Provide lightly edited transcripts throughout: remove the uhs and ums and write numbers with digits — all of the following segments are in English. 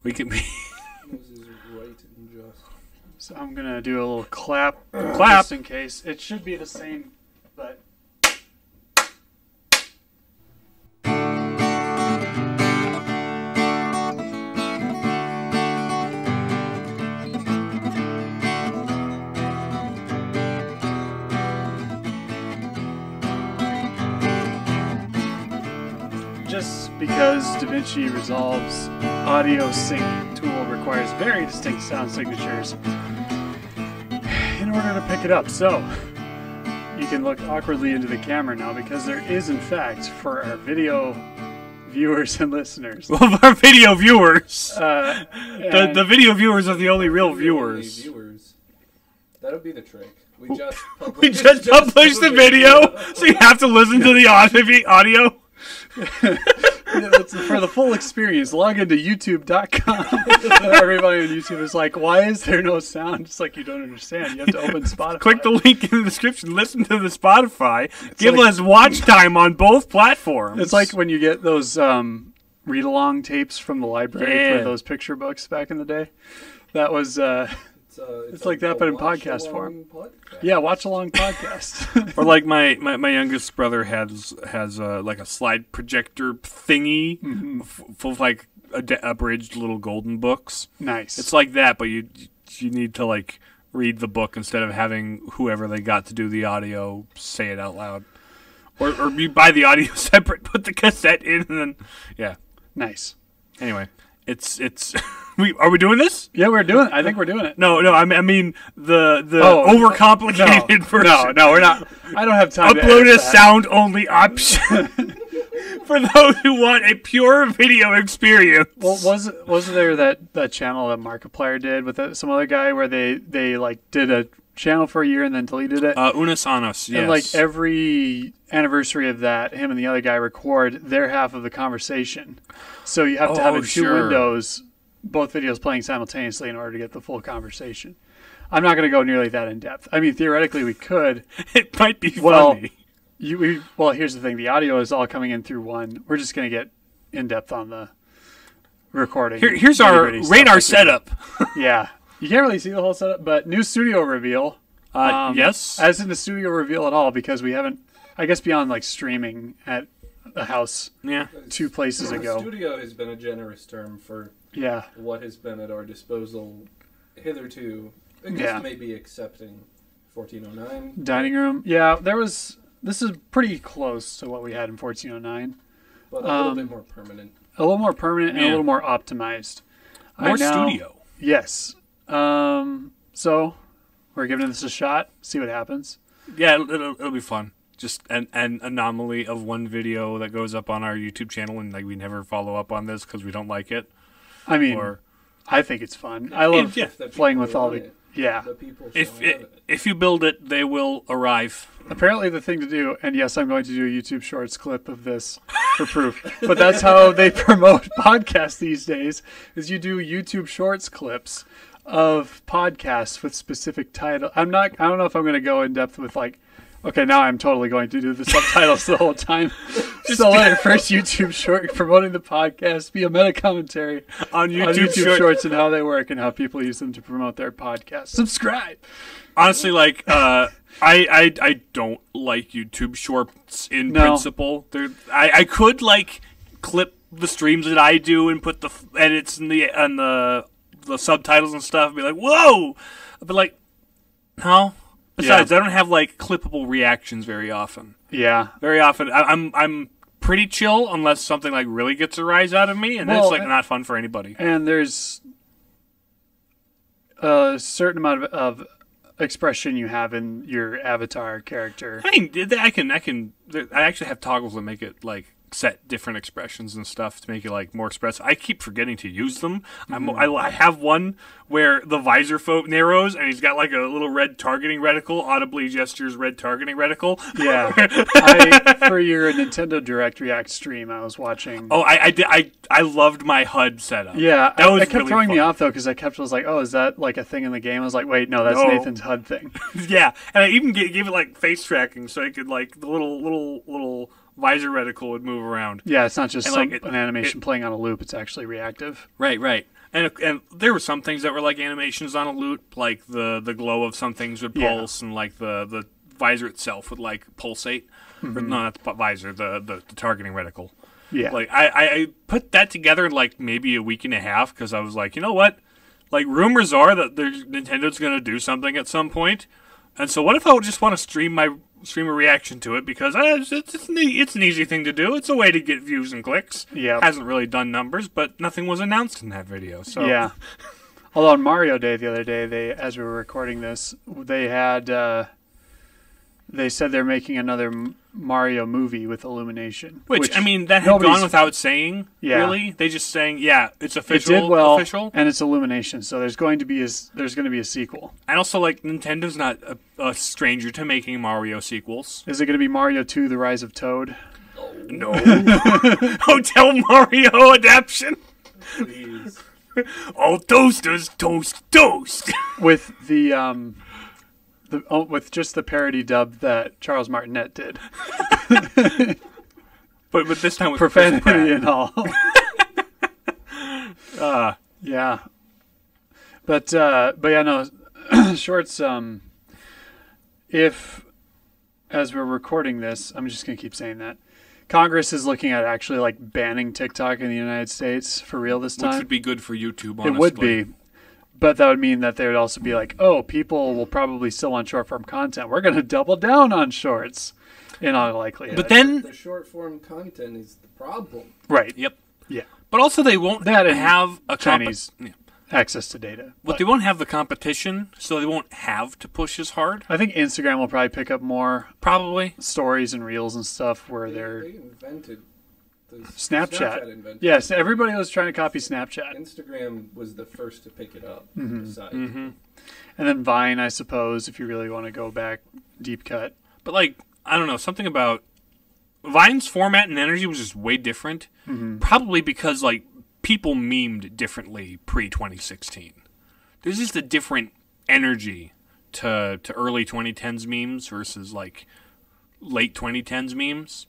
We can. This is right and just. So I'm gonna do a little clap, Clap. just in case. It should be the same, but. Just because DaVinci Resolve's audio sync tool requires very distinct sound signatures in order to pick it up. So, you can look awkwardly into the camera now because there is, in fact, for our video viewers and listeners. Well, our video viewers. And The video viewers are the only real viewers. That would be the trick. We just published, We just published the video, so you have to listen to the audio. It's for the full experience, log into youtube.com. Everybody on YouTube is like, why is there no sound? It's like, you don't understand. You have to open Spotify. Click the link in the description. Listen to the Spotify. Give like- us watch time on both platforms. It's like when you get those read-along tapes from the library for Yeah. those picture books back in the day. That was, it's like that, but in podcast form. Yeah, watch-along podcast. or like my youngest brother has like a slide projector thingy full of like abridged little golden books. Nice. It's like that, but you need to like read the book instead of having whoever they got to do the audio say it out loud. Or you buy the audio separate, put the cassette in, and then yeah. Nice. Anyway, it's are we doing this? Yeah, I think we're doing it. No, I mean the overcomplicated version. No, we're not. I don't have time to Upload edit a that. sound only option for those who want a pure video experience. Well, wasn't there that channel that Markiplier did with some other guy where they like did a channel for a year and then deleted it? Unis Anus, yes. And like every anniversary of that, him and the other guy record their half of the conversation. So you have to have it two windows, both videos playing simultaneously in order to get the full conversation. I'm not going to go nearly that in depth. I mean, theoretically we could. It might be Well, funny. Well, here's the thing. The audio is all coming in through one. We're just going to get in depth on the recording. Here's our radar setup. Yeah. You can't really see the whole setup, but new studio reveal. Yes. As in the studio reveal at all, because we haven't, I guess, beyond like streaming at the house Yeah. 2 places ago. Studio has been a generous term for what has been at our disposal hitherto. I guess maybe accepting 1409. Dining room. Yeah, this is pretty close to what we had in 1409. But a little bit more permanent. A little more permanent and a little more optimized. More studio. Yes. So we're giving this a shot. See what happens. Yeah, it'll be fun. Just an anomaly of one video that goes up on our YouTube channel, and like we never follow up on this because we don't like it. I mean, I think it's fun. I love playing with all the people. If you build it, they will arrive. Apparently the thing to do, and yes, I'm going to do a YouTube Shorts clip of this for proof, but that's how they promote podcasts these days, is you do YouTube Shorts clips of podcasts with specific title. I don't know if I'm going to go in depth with like, okay, now I'm totally going to do the subtitles the whole time. So let our first YouTube short promoting the podcast be a meta commentary on YouTube Shorts and how they work and how people use them to promote their podcast. Subscribe. Honestly, like, I don't like YouTube Shorts in principle. I could like clip the streams that I do and put the edits and the subtitles and stuff and be like, whoa! But like, no. Besides, I don't have like clippable reactions very often. Yeah, very often I'm pretty chill unless something like really gets a rise out of me, and that's like not fun for anybody. And there's a certain amount of expression you have in your avatar character. I mean, I actually have toggles that make it like set different expressions and stuff to make it like more expressive. I keep forgetting to use them. I have one where the visor narrows and he's got like a little red targeting reticle, audibly gestures red targeting reticle. Yeah. For your Nintendo Direct React stream, I was watching. Oh, I loved my HUD setup. Yeah. That was it kept really throwing fun. me off though because I was like, oh, is that like a thing in the game? I was like, wait, no, that's Nathan's HUD thing. Yeah, and I even gave it like face tracking so I could like the little visor reticle would move around. Yeah, it's not just an animation playing on a loop. It's actually reactive. Right. And there were some things that were like animations on a loop, like the glow of some things would pulse, and like the visor itself would like pulsate. Or, no, not the visor, the targeting reticle. Yeah. Like I put that together in like maybe a week and a half because I was like, you know what? Like rumors are that Nintendo's going to do something at some point, and so what if I would just want to stream a reaction to it because it's an easy thing to do. It's a way to get views and clicks. Yeah. Hasn't really done numbers, but nothing was announced in that video. So yeah. Although on Mario Day the other day, as we were recording this, they had. They said they're making another Mario movie with Illumination. Which I mean, that had gone without saying, really. They just saying, it's official. It did well, official. And it's Illumination, so there's going to be a sequel. And also, like, Nintendo's not a stranger to making Mario sequels. Is it going to be Mario 2, The Rise of Toad? No. Hotel Mario adaptation? Please. All toasters toast. With with just the parody dub that Charles Martinet did. but this time with profanity and all. Yeah. But yeah, no, shorts, if, as we're recording this, I'm just going to keep saying that, Congress is looking at actually like banning TikTok in the United States for real this time. Which would be good for YouTube, honestly. It would be. But that would mean that they would also be like, oh, people will probably still want short-form content. We're going to double down on shorts in all likelihood. But then the short-form content is the problem. Right. Yep. Yeah. But also they won't have a Chinese access to data. But they won't have the competition, so they won't have to push as hard. I think Instagram will probably pick up more stories and reels and stuff where they invented Snapchat. Yes, everybody was trying to copy Snapchat. Instagram was the first to pick it up. And then Vine, I suppose, if you really want to go back deep cut. But like, I don't know, something about Vine's format and energy was just way different. Probably because like people memed differently pre-2016. There's just a different energy to early 2010s memes versus like late 2010s memes.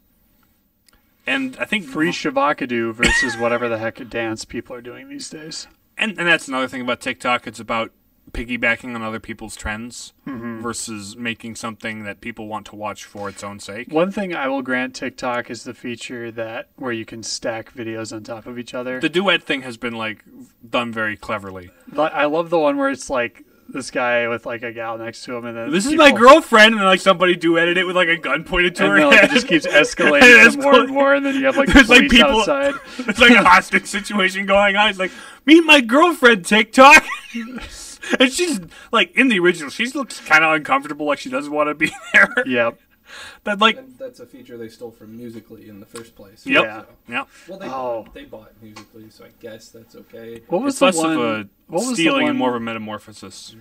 And I think free Shavakadu versus whatever the heck a dance people are doing these days. And that's another thing about TikTok. It's about piggybacking on other people's trends versus making something that people want to watch for its own sake. One thing I will grant TikTok is the feature where you can stack videos on top of each other. The duet thing has been like done very cleverly. I love the one where it's like this guy with like a gal next to him, and then this is my girlfriend, and then like somebody duetted it with like a gun pointed to her head. Like, it just keeps escalating more and more, and then you have like police like people outside. It's like a hostage situation going on. It's like, meet my girlfriend, TikTok. And she's like in the original, she looks kind of uncomfortable, like she doesn't want to be there. Yep. And that's a feature they stole from Musical.ly in the first place. Yep. Yeah. Yep. Well, they bought Musical.ly, so I guess that's okay. What was it's less of a stealing and more of a metamorphosis.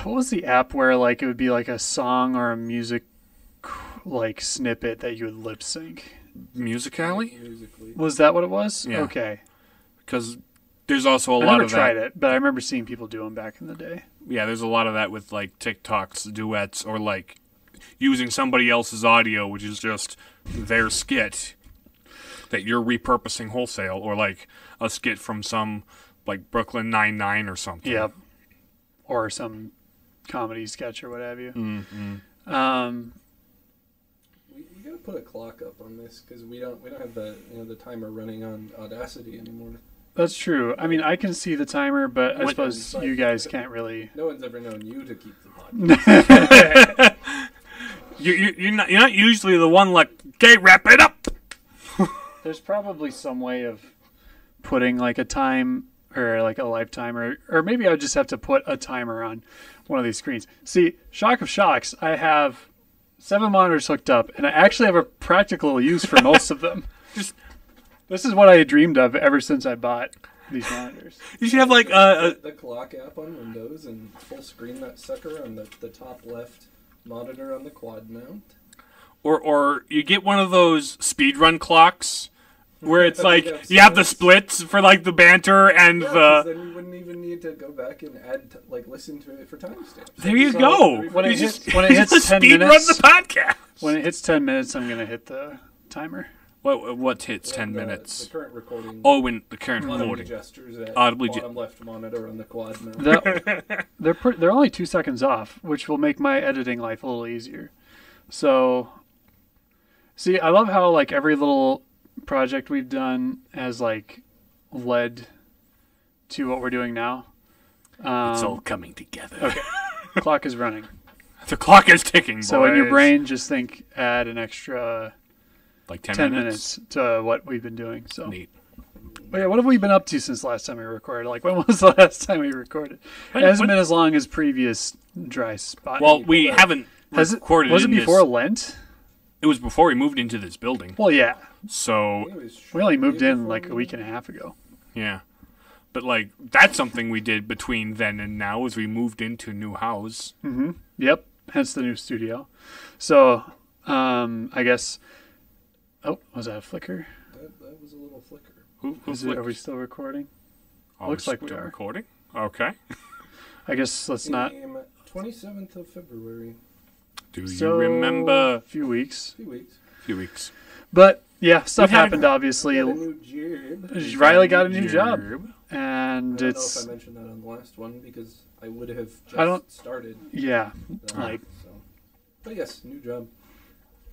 What was the app where like it would be like a song or a music like snippet that you would lip sync? Musical.ly? Was that what it was? Yeah. Okay. Because there's also a lot of that. I never tried it, but I remember seeing people do them back in the day. Yeah, there's a lot of that with like TikToks, duets, or like using somebody else's audio, which is just their skit that you're repurposing wholesale, or like a skit from some like Brooklyn Nine-Nine or something. Yep. Or some comedy sketch or what have you. We gotta put a clock up on this because we don't have the timer running on Audacity anymore. That's true. I mean, I can see the timer, but I suppose you guys can't really. No one's ever known you to keep the podcast. You're not usually the one like, okay, wrap it up. There's probably some way of putting like a time or like a lifetime, or maybe I would just have to put a timer on one of these screens. See, shock of shocks, I have 7 monitors hooked up, and I actually have a practical use for most of them. This is what I dreamed of ever since I bought these monitors. You should have like the clock app on Windows and full screen that sucker on the top left monitor on the quad mount. Or you get one of those speedrun clocks where it's like you have the splits for like the banter and the. Then you wouldn't even need to go back and add listen to it for timestamps. There you go. When it hits 10 minutes, the podcast. When it hits 10 minutes, I'm gonna hit the timer. What hits 10 minutes? The current recording. Oh, when the current recording. Gestures at Audibly bottom left monitor on the quad now. They're only 2 seconds off, which will make my editing life a little easier. So, see, I love how like every little project we've done has like led to what we're doing now. It's all coming together. Okay, clock is running. The clock is ticking, boys. So in your brain, just think add an extra like 10 minutes to what we've been doing. So neat. But yeah, what have we been up to since last time we recorded? Like, when was the last time we recorded? It hasn't been as long as previous dry spot. Well, we haven't recorded. Was it before Lent? It was before we moved into this building. Well, yeah. So we only moved in like a week and a half ago. Yeah. But, like, that's something we did between then and now as we moved into a new house. Mm-hmm. Yep. Hence the new studio. So, I guess... Oh, was that a flicker? That was a little flicker. Are we still recording? Looks like we are. Recording? Okay. I guess let's not... 27th of February. Do you remember? A few weeks. Few weeks. But, yeah, stuff happened, obviously. Got a new job. Riley got a new job. And I don't know if I mentioned that on the last one because I would have started. Yeah. So. But yes, new job.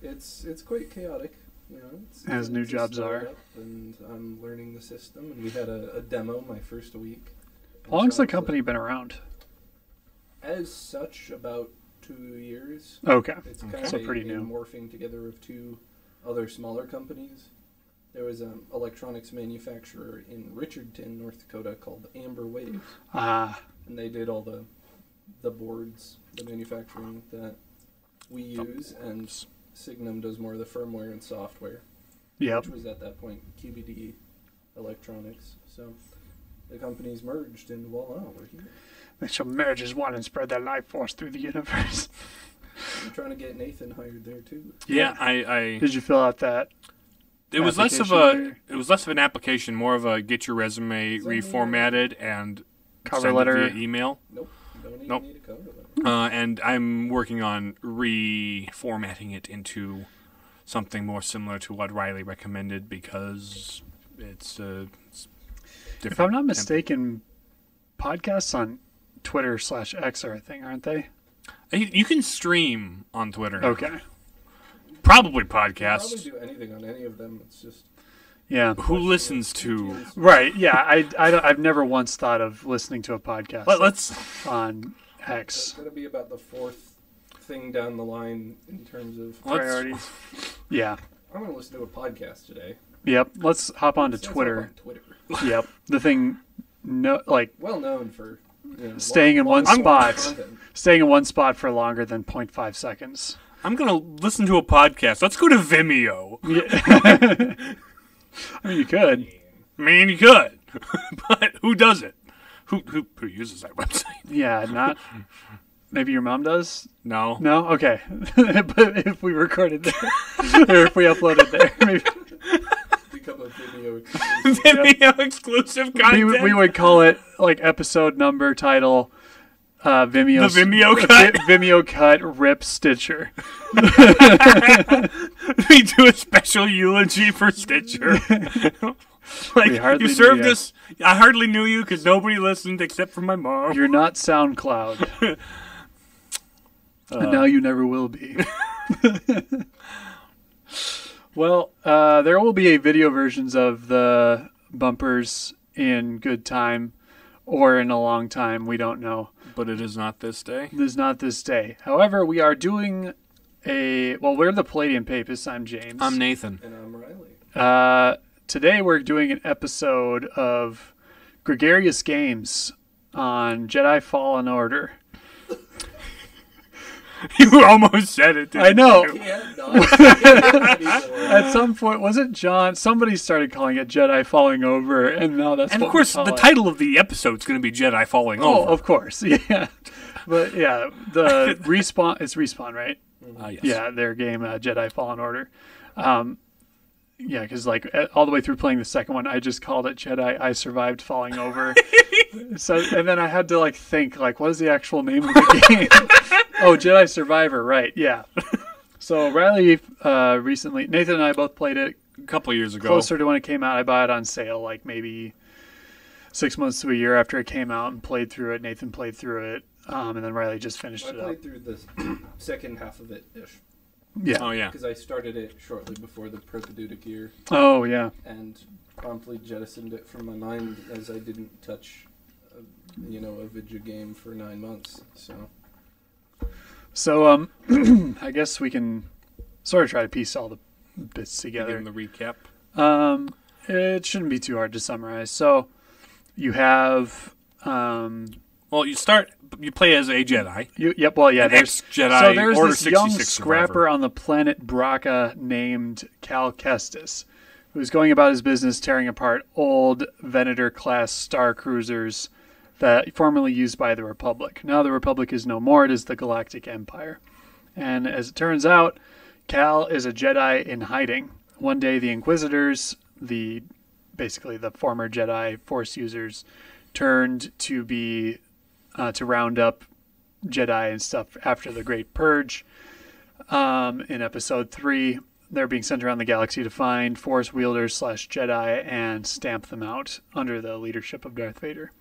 It's quite chaotic. You know, as new jobs are. And I'm learning the system. And we had a demo my first week. How long's the company been around? As such, about 2 years. Okay. It's kind so of pretty new. Morphing together of two other smaller companies. There was an electronics manufacturer in Richardton, North Dakota called Amber Waves. And they did all the boards, the manufacturing that we use, and Signum does more of the firmware and software. Yep. Which was at that point QBD Electronics. So the companies merged and voila, we're here. They shall merge as one and spread their life force through the universe. I'm trying to get Nathan hired there too. Yeah, I Did you fill out that? It was less of an application, more of a get your resume reformatted and cover letter via email. Nope. Don't even need a cover letter. And I'm working on reformatting it into something more similar to what Reilly recommended because it's different. If I'm not mistaken, podcasts on Twitter/X are a thing, aren't they? You can stream on Twitter. Okay. Probably podcasts. You can probably do anything on any of them. It's just who listens to right? Yeah, I've never once thought of listening to a podcast. Let's on X. It's going to be about the fourth thing down the line in terms of priorities. Yeah, I'm going to listen to a podcast today. Yep. Let's hop on to Twitter. Yep. The thing, well known for staying in one spot. Staying in one spot for longer than 0.5 seconds. I'm going to listen to a podcast. Let's go to Vimeo. Yeah. I mean, you could. You could. But who does it? Who uses that website? Yeah, not... Maybe your mom does? No. No? Okay. But if we recorded there, or if we uploaded there, maybe... Become a Vimeo exclusive. Vimeo exclusive content? We would call it, episode number, title... Vimeo. The Vimeo cut. Vimeo cut. Rip Stitcher. We do a special eulogy for Stitcher. You served us. I hardly knew you because nobody listened except for my mom. You're not SoundCloud, and now you never will be. Well, there will be a video versions of the bumpers in good time. Or in a long time, we don't know. But it is not this day? It is not this day. However, we are doing we're the Palladium Papists. I'm James. I'm Nathan. And I'm Reilly. Today we're doing an episode of Gregarious Games on Jedi Fallen Order. You almost said it, didn't I know. You? At some point, was it John? Somebody started calling it Jedi Falling Over, and now that's and what of course, we call the title of the episode is going to be Jedi Falling Over. Oh, of course, yeah. But yeah, the Respawn, it's Respawn, right? Yes. Yeah, their game, Jedi Fallen Order. Yeah, because all the way through playing the second one, I just called it Jedi I Survived Falling Over. And then I had to think what is the actual name of the game? Oh, Jedi Survivor, right? Yeah. So Reilly recently, Nathan and I both played it. couple years ago. Closer to when it came out. I bought it on sale like maybe 6 months to a year after it came out and played through it. Nathan played through it, and then Reilly just finished it up. I played through the second half of it-ish. Yeah. Oh, yeah. Because I started it shortly before the Propadutic year. Oh, yeah. And promptly jettisoned it from my mind as I didn't touch, a video game for 9 months. So, I guess we can sort of try to piece all the bits together. In the recap. It shouldn't be too hard to summarize. So, you have... Well, you play as a Jedi. There's Jedi. So there's Order this young 66 scrapper survivor. on the planet Braca named Cal Kestis, who's going about his business tearing apart old Venator-class star cruisers that formerly used by the Republic. Now the Republic is no more. It is the Galactic Empire. And as it turns out, Cal is a Jedi in hiding. One day the Inquisitors, basically the former Jedi Force users, turned to be to round up Jedi and stuff after the Great Purge. In Episode 3, they're being sent around the galaxy to find Force wielders / Jedi and stamp them out under the leadership of Darth Vader.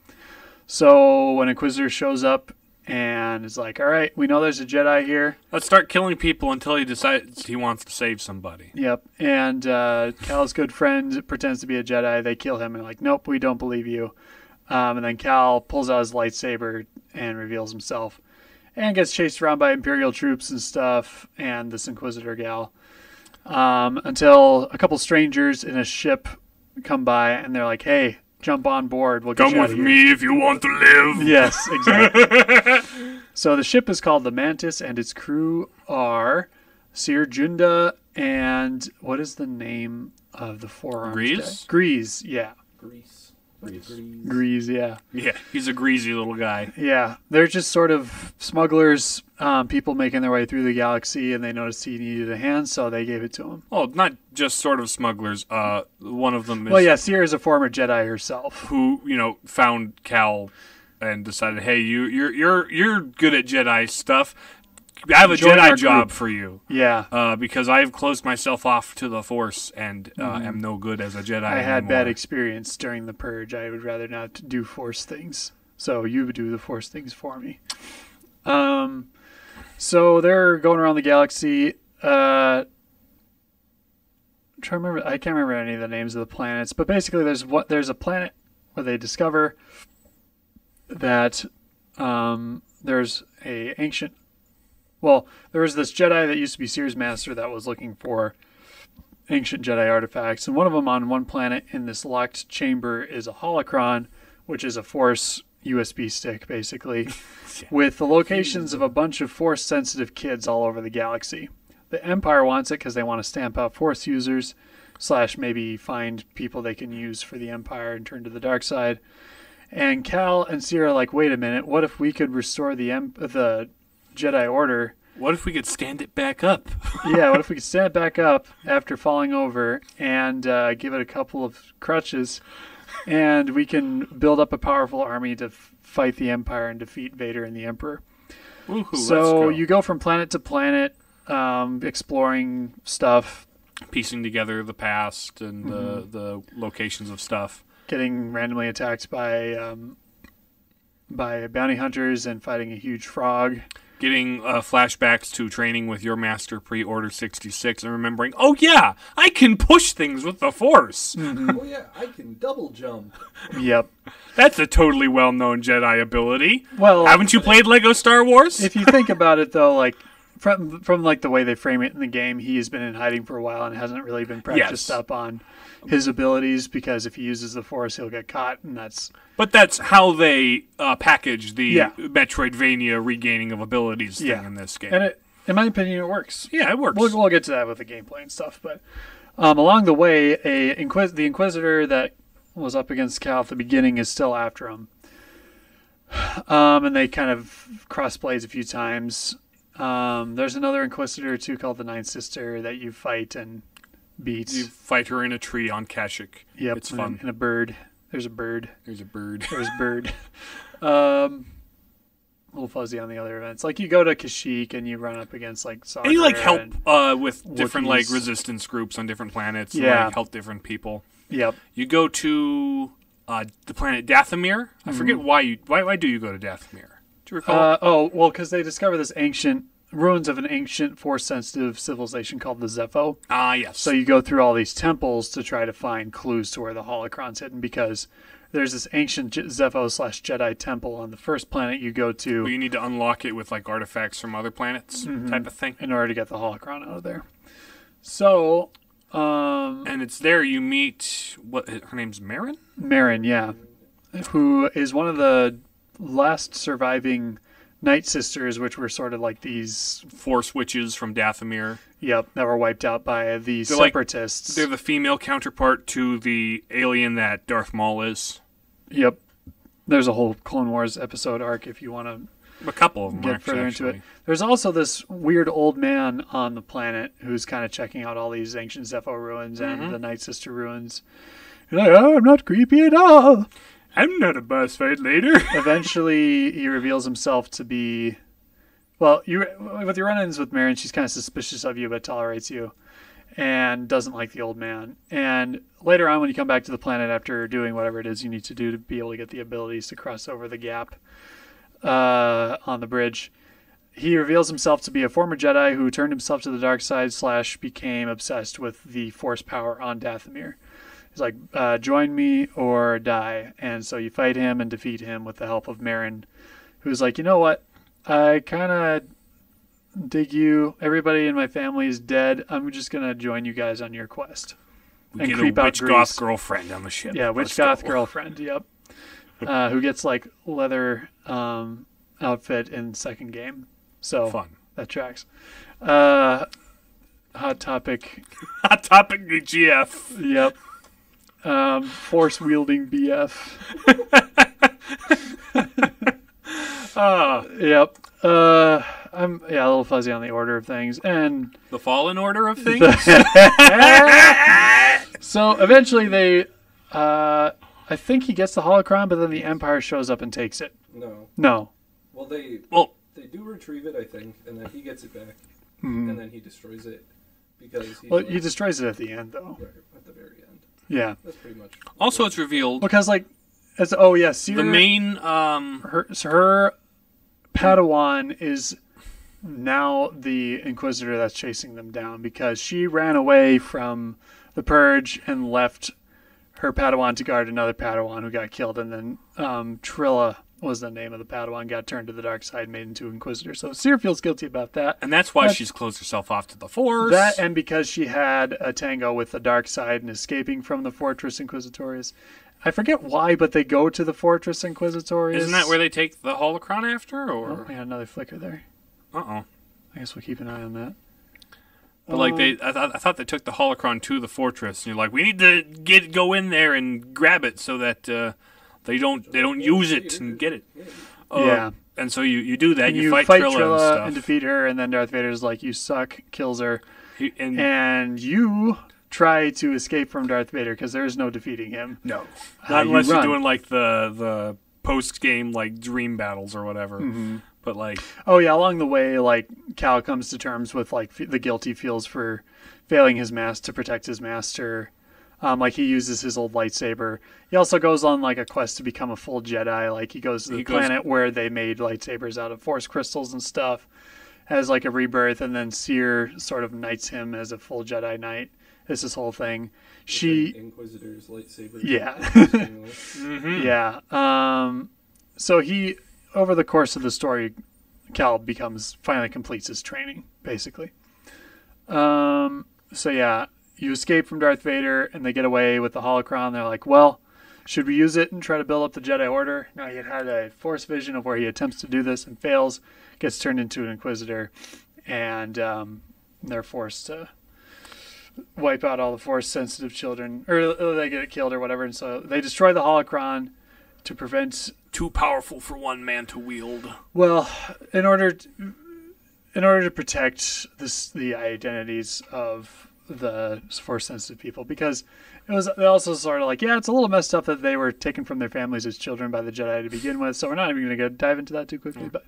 So when Inquisitor shows up and is like, all right, we know there's a Jedi here. Let's start killing people until he decides he wants to save somebody. Yep. And Cal's good friend pretends to be a Jedi. They kill him and like, nope, we don't believe you. And then Cal pulls out his lightsaber and reveals himself and gets chased around by Imperial troops and stuff and this Inquisitor gal until a couple strangers in a ship come by and they're like, hey, jump on board. We'll get Come you out with of here. me if you want to live. Yes, exactly. So the ship is called the Mantis and its crew are Sir Junda and what is the name of the forearms? Grease, yeah. Grease, yeah. Yeah, he's a greasy little guy. Yeah, they're just sort of smugglers, people making their way through the galaxy, and they noticed he needed a hand, so they gave it to him. Oh, not just sort of smugglers. One of them is... Well, yeah, Sierra is a former Jedi herself. Who, found Cal and decided, hey, you're good at Jedi stuff. I have a Jedi job for you. Yeah. Because I've closed myself off to the Force and am no good as a Jedi I had anymore. bad experience during the Purge. I would rather not do Force things. So you would do the Force things for me. So they're going around the galaxy. I can't remember any of the names of the planets, but basically there's a planet where they discover that there's a ancient... Well, there was this Jedi that used to be Seer's Master that was looking for ancient Jedi artifacts. And one of them on one planet in this locked chamber is a holocron, which is a Force USB stick, basically, with the locations of a bunch of Force-sensitive kids all over the galaxy. The Empire wants it because they want to stamp out Force users, / maybe find people they can use for the Empire and turn to the dark side. And Cal and Sierra are like, wait a minute, what if we could restore the Jedi Order? What if we could stand it back up? Yeah, what if we could stand it back up after falling over and give it a couple of crutches, and we can build up a powerful army to fight the Empire and defeat Vader and the Emperor. Woohoo, So you go from planet to planet, exploring stuff. Piecing together the past and the locations of stuff. Getting randomly attacked by bounty hunters and fighting a huge frog. Getting flashbacks to training with your master pre-Order 66 and remembering, oh yeah, I can push things with the Force. Oh yeah, I can double jump. Yep. That's a totally well-known Jedi ability. Well, haven't you played Lego Star Wars? If you think about it, though, like from like the way they frame it in the game, he has been in hiding for a while and hasn't really been practiced up on his abilities, because if he uses the Force, he'll get caught, and that's... But that's how they package the Metroidvania regaining of abilities thing in this game. And in my opinion, it works. Yeah, it works. We'll get to that with the gameplay and stuff, but along the way, the Inquisitor that was up against Cal at the beginning is still after him. And they kind of cross blades a few times. There's another Inquisitor, too, called the Ninth Sister that you fight and beat. You fight her in a tree on Kashyyyk. Yep, it's fun. And a bird. There's a bird. There's a bird. There's a bird. a little fuzzy on the other events. Like, you go to Kashyyyk and you run up against, like, Saga. And you, like, help with different, like, resistance groups on different planets. And, like, help different people. Yep. You go to the planet Dathomir. I forget why do you go to Dathomir? Do you recall? Because they discover this ruins of an ancient Force-sensitive civilization called the Zepho. Ah, yes. So you go through all these temples to try to find clues to where the holocron's hidden, because there's this ancient Zepho/Jedi temple on the first planet you go to. But you need to unlock it with, like, artifacts from other planets type of thing. In order to get the holocron out of there. So... and it's there you meet, her name's Marin? Marin, yeah. Who is one of the last surviving Night Sisters, which were sort of like these... Force witches from Dathomir. Yep, that were wiped out by the Separatists. They're the female counterpart to the alien that Darth Maul is. Yep. There's a whole Clone Wars episode arc if you want to... A couple of them get further into it. There's also this weird old man on the planet who's kind of checking out all these ancient Zepho ruins and the Night Sister ruins. He's like, oh, I'm not creepy at all. I'm not a boss fight later. Eventually, he reveals himself to be... Well, with your run-ins with Marin, she's kind of suspicious of you but tolerates you and doesn't like the old man. And later on, when you come back to the planet after doing whatever it is you need to do to be able to get the abilities to cross over the gap... on the bridge, he reveals himself to be a former Jedi who turned himself to the dark side / became obsessed with the Force power on Dathomir. He's like, join me or die. And so you fight him and defeat him with the help of Marin, who's like, you know what? I kind of dig you. Everybody in my family is dead. I'm just going to join you guys on your quest. We get a witch goth girlfriend on the ship. Yeah, witch goth girlfriend, yep. Who gets like leather outfit in second game. So fun. That tracks. Hot topic. Hot topic GF. Yep. Force wielding BF. Yep. I'm a little fuzzy on the order of things and the fallen order of things. So eventually they I think he gets the holocron, but then the Empire shows up and takes it. No. Well, they do retrieve it, I think, and then he gets it back, and then he destroys it because he destroys it at the end, though. Right, at the very end. Yeah. That's pretty much. Also, it's revealed because Seer, the main her Padawan is now the Inquisitor that's chasing them down because she ran away from the Purge and left her Padawan to guard another Padawan who got killed, and then Trilla was the name of the Padawan, got turned to the dark side, made into Inquisitor. So Seer feels guilty about that. And that's why she's closed herself off to the Force. That, and because she had a tango with the dark side and escaping from the Fortress Inquisitorius. I forget why, but they go to the Fortress Inquisitorius. Isn't that where they take the holocron after? Or we had another flicker there. I guess we'll keep an eye on that. But I thought they took the holocron to the fortress, and you're like, we need to go in there and grab it so that they don't use it and get it. Yeah. And so you do that. You fight Trilla and stuff. And defeat her, and then Darth Vader's like, you suck, kills her, and you try to escape from Darth Vader because there is no defeating him. No, not unless you're doing like the post game like dream battles or whatever. Mm-hmm. But like, along the way, like Cal comes to terms with like the guilt he feels for failing his master to protect his master. Like he uses his old lightsaber. He also goes on like a quest to become a full Jedi. Like he goes to the planet where they made lightsabers out of Force crystals and stuff. Has like a rebirth, and then Seer sort of knights him as a full Jedi Knight. It's this whole thing. Inquisitor's lightsaber. Yeah. Mm-hmm. Yeah. So he, over the course of the story, Cal finally completes his training, basically. So yeah, you escape from Darth Vader, and they get away with the holocron. They're like, well, should we use it and try to build up the Jedi Order? No, he had a Force vision of where he attempts to do this and fails, gets turned into an Inquisitor, and they're forced to wipe out all the Force-sensitive children, or they get killed or whatever, and so they destroy the holocron to prevent... Too powerful for one man to wield. Well, in order to protect the identities of the Force sensitive people, because they also sort of like, yeah, it's a little messed up that they were taken from their families as children by the Jedi to begin with. So we're not even going to dive into that too quickly, but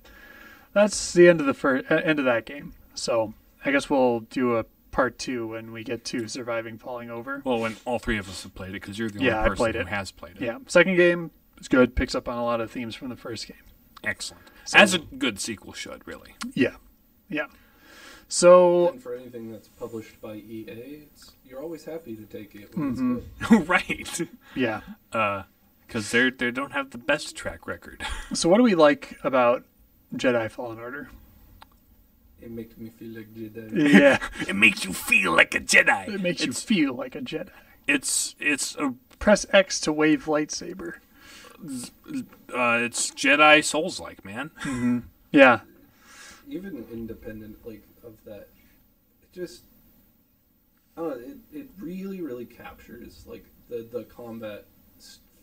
that's the end of the end of that game. So I guess we'll do a part 2 when we get to Surviving Falling Over. Well, when all 3 of us have played it, because you're the only person who has played it. Yeah, second game is good. Picks up on a lot of themes from the first game. Excellent. So, as a good sequel should, really. Yeah. Yeah. So, and for anything that's published by EA, you're always happy to take it when it's good. Right. Yeah. Because they don't have the best track record. So what do we like about Jedi Fallen Order? It makes me feel like Jedi. Yeah. It makes you feel like a Jedi. It makes you feel like a Jedi. It's a... Press X to wave lightsaber. It's Jedi Souls-like, man. Mm-hmm. Yeah. Even independent of that, it just, I don't know, it really, really captures the combat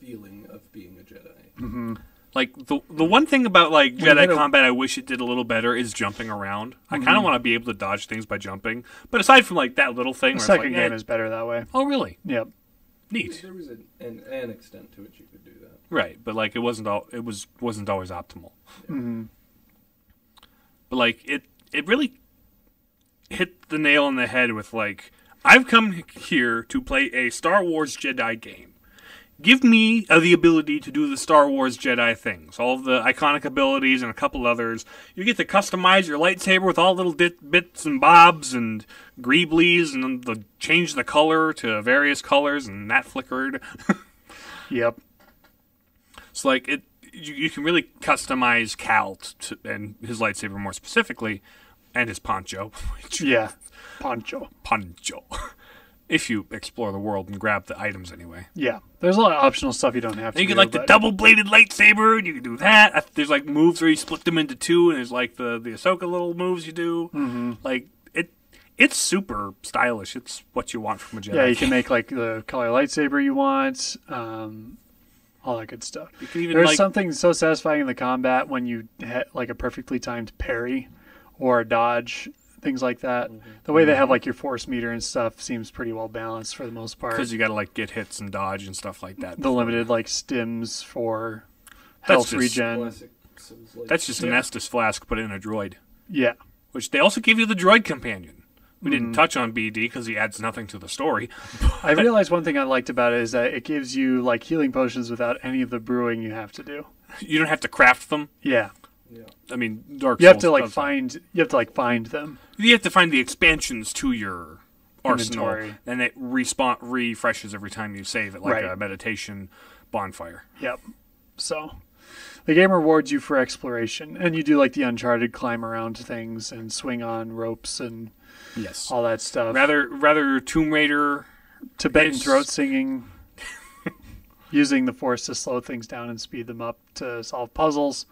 feeling of being a Jedi. Mm-hmm. Like the one thing about Jedi combat I wish it did a little better is jumping around. I kind of want to be able to dodge things by jumping, but aside from that little thing, the second game is better that way. Oh, really? Yep. Neat. There was an extent to which you could do that. Right, but it wasn't always optimal. Yeah. Mm-hmm. But it really hit the nail on the head with I've come here to play a Star Wars Jedi game. Give me the ability to do the Star Wars Jedi things, all of the iconic abilities and a couple others. You get to customize your lightsaber with all little bits and bobs and greeblies, and change the color to various colors, and that flickered. Yep. So you can really customize Cal and his lightsaber more specifically, and his poncho. Poncho. If you explore the world and grab the items anyway. Yeah. There's a lot of optional stuff you don't have to and you do. You get the double-bladed lightsaber, and you can do that. There's moves where you split them into 2, and there's the Ahsoka little moves you do. Mm-hmm. It's super stylish. It's what you want from a Jedi. Yeah, you can make the color lightsaber you want. All that good stuff. You can even There's something so satisfying in the combat when you hit a perfectly timed parry or dodge, things like that. Mm-hmm. The way they have your force meter and stuff seems pretty well balanced for the most part. Because you got to get hits and dodge and stuff like that. The limited stims for health regen. That's just an Estus flask put in a droid. Yeah. Which they also give you the droid companion. We didn't touch on BD because he adds nothing to the story. I realized one thing I liked about it is that it gives you healing potions without any of the brewing you have to do. You don't have to craft them. Yeah. I mean, Dark Souls. You have to find them. You have to find the expansions to your arsenal, inventory. And it refreshes every time you save it, a meditation bonfire. Yep. So the game rewards you for exploration, and you do the Uncharted climb around things and swing on ropes and all that stuff. Rather Tomb Raider, Tibetan throat singing, using the Force to slow things down and speed them up to solve puzzles.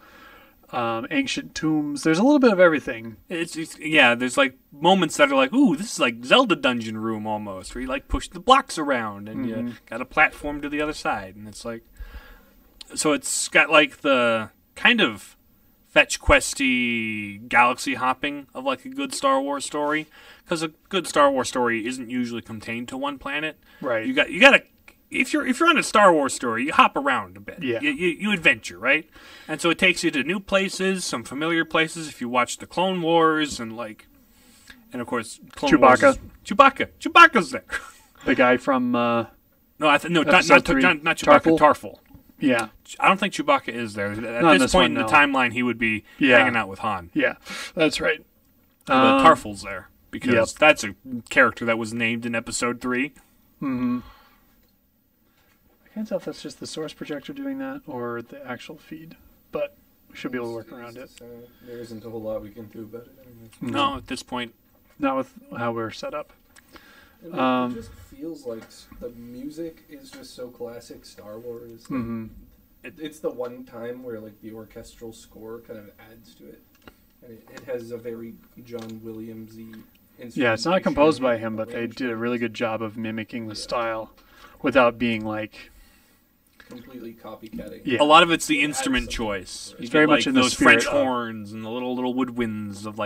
Ancient tombs. There's a little bit of everything. There's moments that are ooh, this is Zelda dungeon room almost, where you push the blocks around and you got a platform to the other side, and it's so it's got the kind of fetch questy galaxy hopping of a good Star Wars story, because a good Star Wars story isn't usually contained to one planet. Right. You gotta. If you're on a Star Wars story, you hop around a bit. Yeah. You adventure, right? And so it takes you to new places, some familiar places. If you watch the Clone Wars and of course Chewbacca. Chewbacca's there. The guy from not Chewbacca. Tarful. Yeah. I don't think Chewbacca is there. At this point in the timeline, he would be hanging out with Han. Yeah, that's right. But Tarful's there because that's a character that was named in Episode 3. Mm-hmm. I can't tell if that's just the source projector doing that or the actual feed, but we should be able to work around it. There isn't a whole lot we can do about it anyway. No, at this point. Not with how we're set up. It just feels like the music is just so classic Star Wars. It's the one time where the orchestral score kind of adds to it. And it has a very John Williams-y instrumentation. Yeah, it's not composed by him, but they did a really good job of mimicking the style without being completely copycatting. Yeah. A lot of it's the instrument choice. It's very much in the those spirit French horns and the little woodwinds of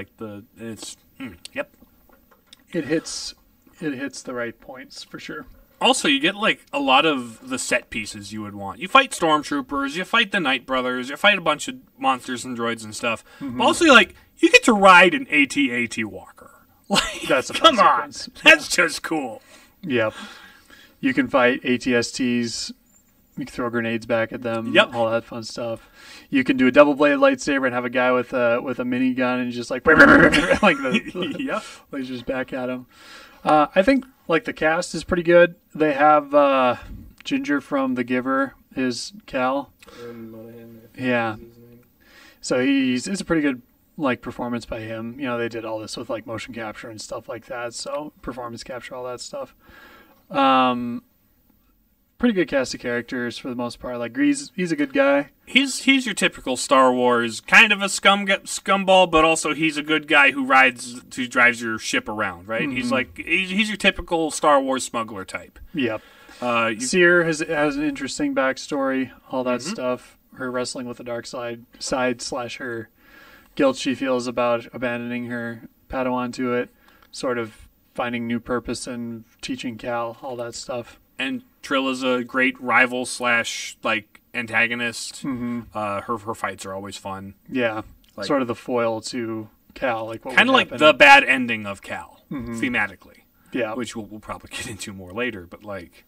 It it hits the right points for sure. Also, you get like a lot of the set pieces you would want. You fight stormtroopers, you fight the Night Brothers, you fight a bunch of monsters and droids and stuff. Mm-hmm. But also, like, you get to ride an AT-AT walker. Like, that's a come on, that's just cool. Yep. You can fight ATSTs. You can throw grenades back at them. Yep. All that fun stuff. You can do a double-bladed lightsaber and have a guy with a minigun and just like like the yep. lasers back at him. I think like the cast is pretty good. They have Ginger from The Giver is Cal. Yeah. So it's a pretty good like performance by him. You know, they did all this with like motion capture and stuff like that. So performance capture, all that stuff. Pretty good cast of characters for the most part. Like he's a good guy. He's your typical Star Wars kind of a scumball, but also he's a good guy who drives your ship around, right? Mm-hmm. He's your typical Star Wars smuggler type. Yep. Seer has an interesting backstory, all that stuff. Her wrestling with the dark side / her guilt she feels about abandoning her Padawan to it, sort of finding new purpose and teaching Cal, all that stuff. And Trill is a great rival / like antagonist. Mm-hmm. Her fights are always fun. Yeah, like, sort of the foil to Cal, like what kind of like the bad ending of Cal thematically. Yeah, which we'll probably get into more later. But like,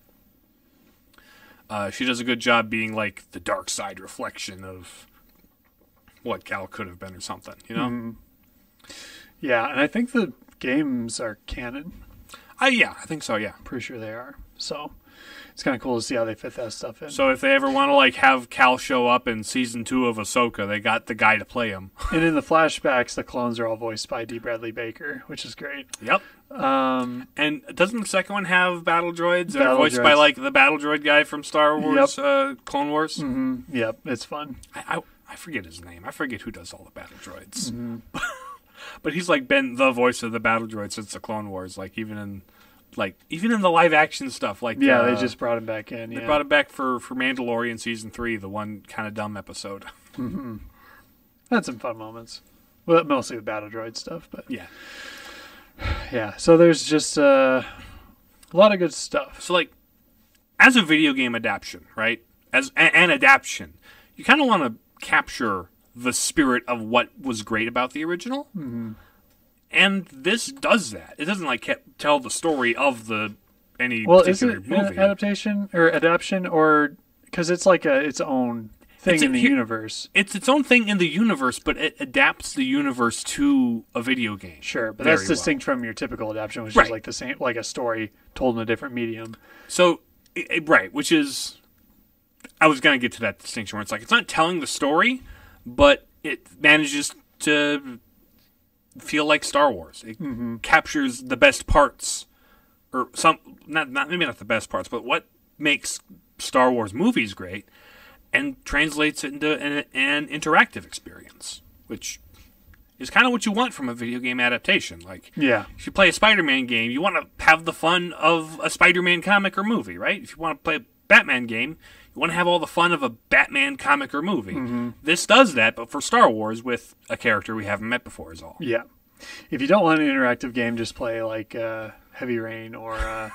she does a good job being like the dark side reflection of what Cal could have been or something. You know? Mm-hmm. Yeah, and I think the games are canon. Yeah, I think so. Yeah, pretty sure they are. So it's kind of cool to see how they fit that stuff in. So if they ever want to like have Cal show up in season 2 of Ahsoka, they got the guy to play him. And in the flashbacks, the clones are all voiced by D. Bradley Baker, which is great. Yep. And doesn't the second one have battle droids? They're voiced by like the battle droid guy from Star Wars, Clone Wars. Mm-hmm. Yep, it's fun. I forget his name. I forget who does all the battle droids. Mm-hmm. But he's like been the voice of the battle droid since the Clone Wars. Like even in the live action stuff. Like they just brought him back in. They brought him back for Mandalorian season 3, the one kind of dumb episode. Mm-hmm. Had some fun moments. Well, mostly the battle droid stuff, but yeah. So there's just a lot of good stuff. So like, as a video game adaptation, right? As an adaptation, you kind of want to capture the spirit of what was great about the original. Mm-hmm. And this does that. It doesn't like tell the story of any particular movie. An adaptation or adaptation, or because it's like its own thing in the universe. It's its own thing in the universe, but it adapts the universe to a video game. Sure, but that's distinct from your typical adaptation, which is like the same, like a story told in a different medium. So, which is, I was going to get to that distinction where it's like it's not telling the story, but it manages to feel like Star Wars. It captures the best parts, or maybe not the best parts, but what makes Star Wars movies great, and translates it into an interactive experience, which is kind of what you want from a video game adaptation. Like, if you play a Spider-Man game, you want to have the fun of a Spider-Man comic or movie, right? If you want to play a Batman game, you want to have all the fun of a Batman comic or movie. Mm-hmm. This does that, but for Star Wars with a character we haven't met before is all. Yeah. If you don't want an interactive game, just play like Heavy Rain or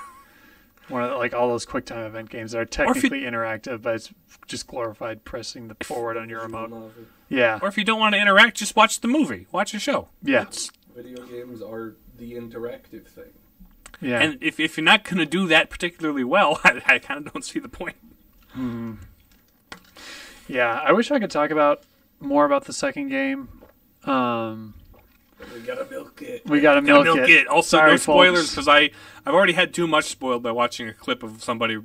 one of like all those QuickTime event games that are technically interactive, but it's just glorified pressing the forward on your remote. Yeah. Or if you don't want to interact, just watch the movie. Watch a show. Yeah. Video games are the interactive thing. Yeah. And if you're not going to do that particularly well, I kind of don't see the point. Mm-hmm. Yeah, I wish I could talk more about the second game. We gotta milk it. We gotta milk it. Also, sorry, no spoilers, because I've already had too much spoiled by watching a clip of somebody.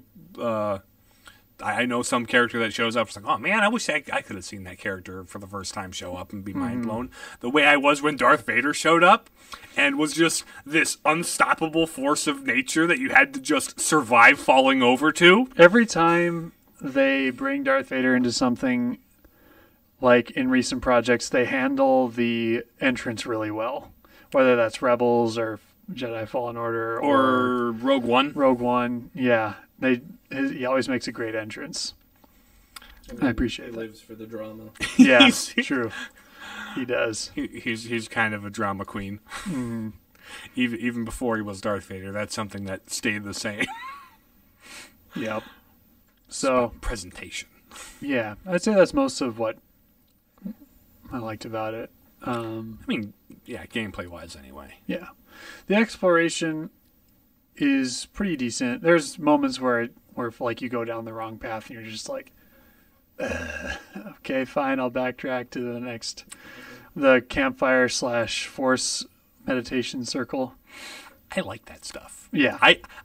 I know some character that shows up. It's like, oh man, I wish I could have seen that character for the first time show up and be mind blown. The way I was when Darth Vader showed up and was just this unstoppable force of nature that you had to just survive falling over to. Every time they bring Darth Vader into something, like in recent projects, they handle the entrance really well. Whether that's Rebels or Jedi Fallen Order or Rogue One. Rogue One, yeah. He always makes a great entrance. I appreciate that. He lives for the drama. Yeah, true. He does. He's kind of a drama queen. Mm-hmm. even before he was Darth Vader, that's something that stayed the same. Yep. So presentation. Yeah, I'd say that's most of what I liked about it. Gameplay wise, anyway. Yeah, the exploration is pretty decent. There's moments where like you go down the wrong path and you're just like, okay, fine, I'll backtrack to the campfire / force meditation circle. I like that stuff. Yeah.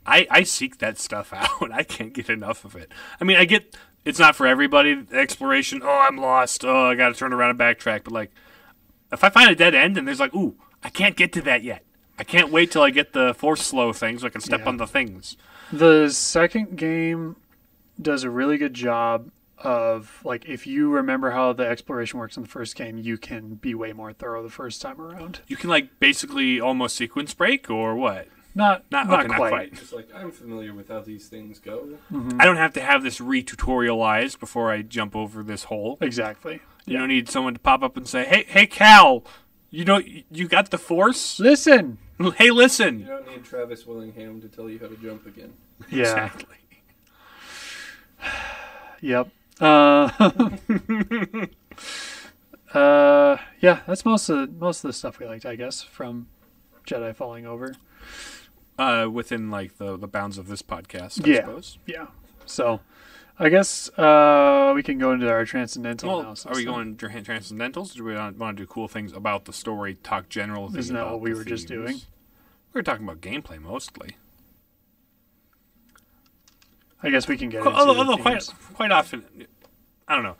I seek that stuff out. I can't get enough of it. I mean, I get it's not for everybody, exploration. Oh, I'm lost. Oh, I got to turn around and backtrack. But, like, if I find a dead end and there's like, ooh, I can't get to that yet. I can't wait till I get the force slow thing so I can step on the things. The second game does a really good job of, like, if you remember how the exploration works in the first game, you can be way more thorough the first time around. You can, like, basically almost sequence break or what? Not quite. Just like, I'm familiar with how these things go. Mm-hmm. I don't have to have this re-tutorialized before I jump over this hole. Exactly. You don't need someone to pop up and say, hey, Cal, you got the force? Listen. Hey, listen. You don't need Travis Willingham to tell you how to jump again. Yeah. Exactly. Yep. Yeah, that's most of the stuff we liked, I guess, from Jedi Falling Over. Within, like, the bounds of this podcast, I suppose. Yeah. So, I guess we can go into our Transcendental analysis. Are we going Transcendentals? Or do we want to do cool things about the story, talk general things? Isn't that what we were just doing? We were talking about gameplay, mostly. I guess we can get into although quite often, I don't know.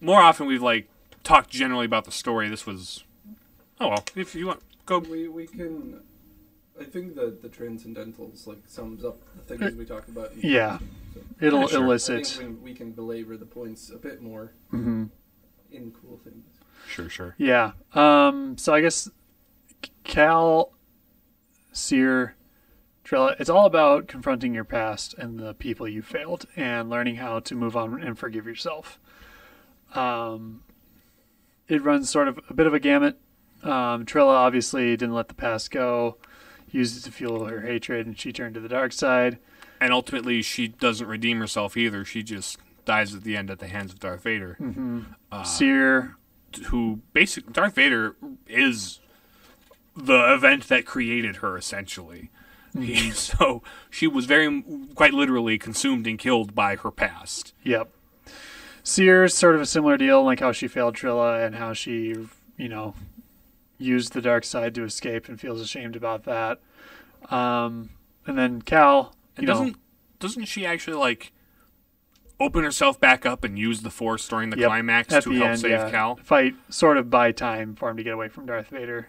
More often we've, like, talked generally about the story. This was... Oh, well, if you want, go... We can... I think that the Transcendentals, like, sums up the things we talked about. Yeah. So, It'll elicit... I think we can belabor the points a bit more in cool things. Sure. Yeah. So I guess Cal, Seer, Trilla, it's all about confronting your past and the people you failed and learning how to move on and forgive yourself. It runs sort of a bit of a gamut. Trilla obviously didn't let the past go, used it to fuel her hatred, and she turned to the dark side. And ultimately, she doesn't redeem herself either. She just dies at the end at the hands of Darth Vader. Seer, who basically... Darth Vader is the event that created her, essentially. So she was quite literally consumed and killed by her past. Yep. Seer's sort of a similar deal, like how she failed Trilla and how she, used the dark side to escape and feels ashamed about that. And then Cal, doesn't she actually, like, open herself back up and use the Force during the climax to help save Cal? Fight, sort of buy time for him to get away from Darth Vader.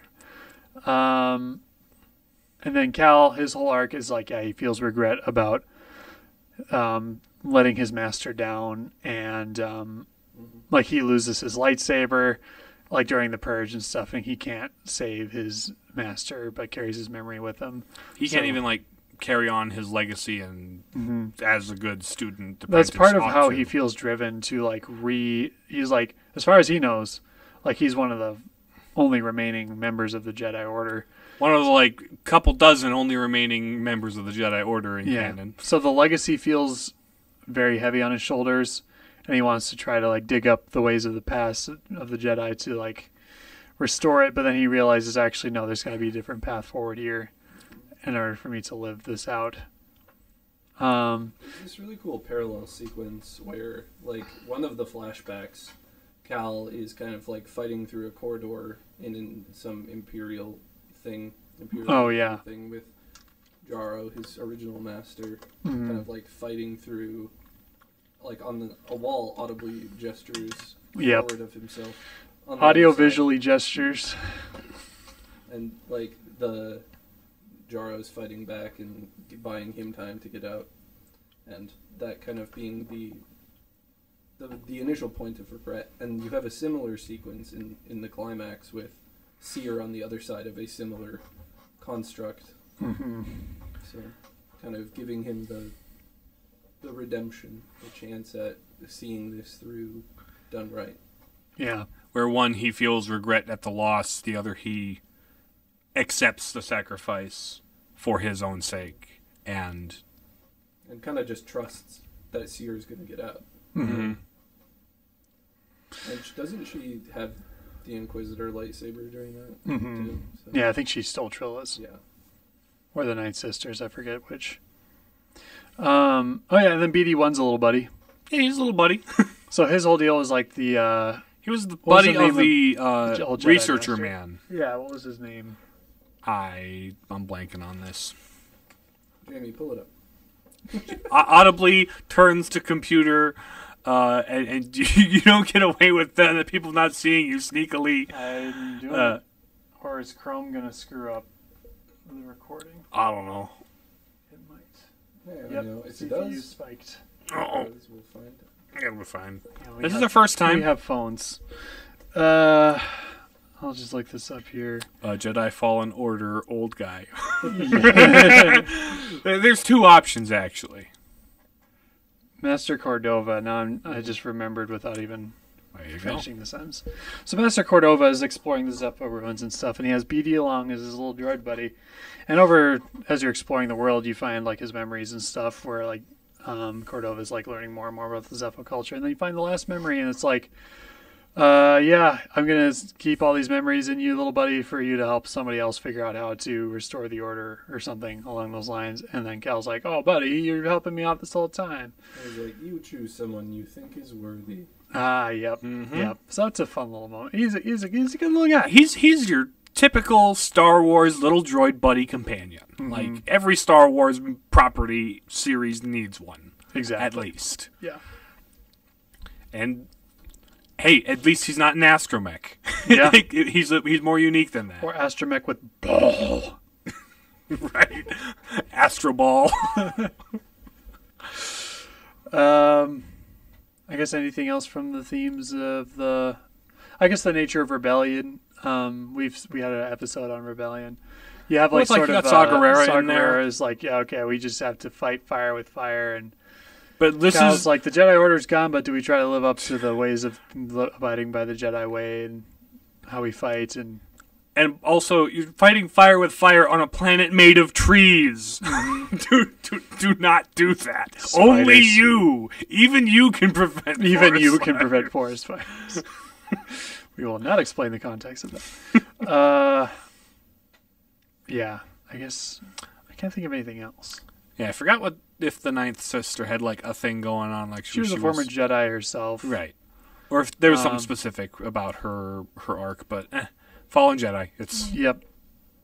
And then Cal, his whole arc is like, he feels regret about letting his master down, and like he loses his lightsaber, like during the Purge and stuff, and he can't save his master, but carries his memory with him. He can't even like carry on his legacy and as a good student. That's part of how he feels driven to like he's like, as far as he knows, like he's one of the only remaining members of the Jedi Order. One of the, like, couple dozen only remaining members of the Jedi Order in canon. So the legacy feels very heavy on his shoulders, and he wants to try to, like, dig up the ways of the past of the Jedi to, like, restore it, but then he realizes, actually, no, there's got to be a different path forward here in order for me to live this out. There's this really cool parallel sequence where, like, one of the flashbacks, Cal is kind of, like, fighting through a corridor in some Imperial thing with Jaro, his original master, kind of like fighting through, like on a wall, audibly gestures forward of himself. Audio-visually gestures. And like the Jaro's fighting back and buying him time to get out, and that kind of being the initial point of regret. And you have a similar sequence in the climax with Seer on the other side of a similar construct. So kind of giving him the redemption, the chance at seeing this through done right. Yeah. Where one he feels regret at the loss, the other he accepts the sacrifice for his own sake and kind of just trusts that Seer's going to get out. Mm-hmm. And doesn't she have the Inquisitor lightsaber during that? Mm-hmm. Too, so. Yeah, I think she stole Trilla's. Yeah. Or the Ninth Sisters, I forget which. Oh yeah, and then BD1's a little buddy. Yeah, he's a little buddy. So his whole deal was like the... he was the buddy of the old Jedi researcher master? man. Yeah, what was his name? I'm blanking on this. Jamie, pull it up. Audibly turns to computer, and you don't get away with that. The people not seeing you sneakily. I'm doing it. Or is Chrome going to screw up the recording? I don't know. It might. Yeah, Yep, I know. If it CPU does, spiked. Oh, we'll find it. yeah, we're fine. Yeah, we This is have- our first time. We have phones. I'll just look this up here. Jedi Fallen Order, old guy. There's two options actually. Master Cordova. Now I just remembered without even There you go. finishing the sentence. So Master Cordova is exploring the Zeppo ruins and stuff, and he has BD along as his little droid buddy. And as you're exploring the world, you find like his memories and stuff where like Cordova's like learning more and more about the Zeppo culture, and then you find the last memory, and it's like, yeah, I'm gonna keep all these memories in you, little buddy, for you to help somebody else figure out how to restore the order or something along those lines. And then Cal's like, oh, buddy, you're helping me out this whole time. I was like, you choose someone you think is worthy. Yep, Mm-hmm. yep. So it's a fun little moment. He's a good little guy. He's your typical Star Wars little droid buddy companion. Mm-hmm. Like every Star Wars property series needs one, Exactly. at least. Yeah. And hey, at least he's not an astromech. Yeah. he's more unique than that. Or astromech with ball. Right. Astro Ball. I guess anything else from the themes of the nature of rebellion. We had an episode on rebellion. You have like it's like sort you of got Saw Gerrera in there. is like, yeah, okay, we just have to fight fire with fire, and But this Cal's is like, the Jedi Order's gone, but do we try to live up to the ways of abiding by the Jedi way and how we fight? And also you're fighting fire with fire on a planet made of trees. do not do that. Spiders. Only you, even you can prevent. prevent forest fires. We will not explain the context of that. Yeah, I guess I can't think of anything else. Yeah, I forgot if the Ninth Sister had like a thing going on, like She was a former Jedi herself. right, or if there was something specific about her arc, but Fallen Jedi, it's Yep.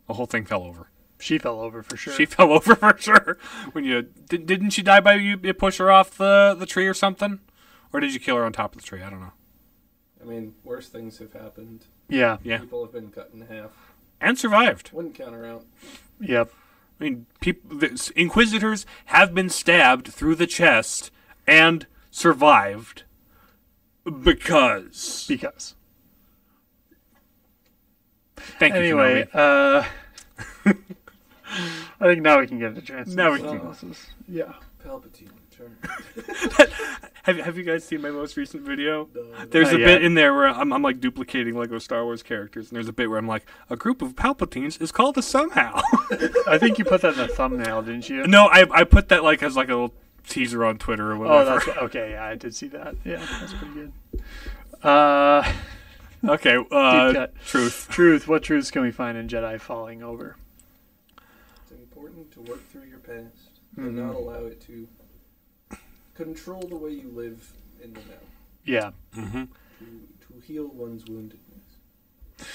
the whole thing fell over. She fell over for sure. She fell over for sure. When didn't she die by you push her off the tree or something, or did you kill her on top of the tree? I don't know. I mean, worse things have happened. Yeah. Yeah, People have been cut in half. and survived. Wouldn't count her out. Yep. I mean, Inquisitors have been stabbed through the chest and survived because. Thank you. Anyway, Kenobi. I think now we can get into Transcendental Now we can. Analysis. Yeah. Palpatine return. Have you guys seen my most recent video? No. There's Not a yet. bit in there where I'm like duplicating Lego Star Wars characters, and there's a bit where I'm like, a group of Palpatines is called a somehow. I think you put that in the thumbnail, didn't you? No, I put that like as like a little teaser on Twitter or Oh, whatever. that's okay. Yeah, I did see that. Yeah, that's pretty good. Okay, Deep cut. truth. Truth. What truths can we find in Jedi falling over? It's important to work through your past and not allow it to control the way you live in the now. Yeah. Mm-hmm. To heal one's woundedness.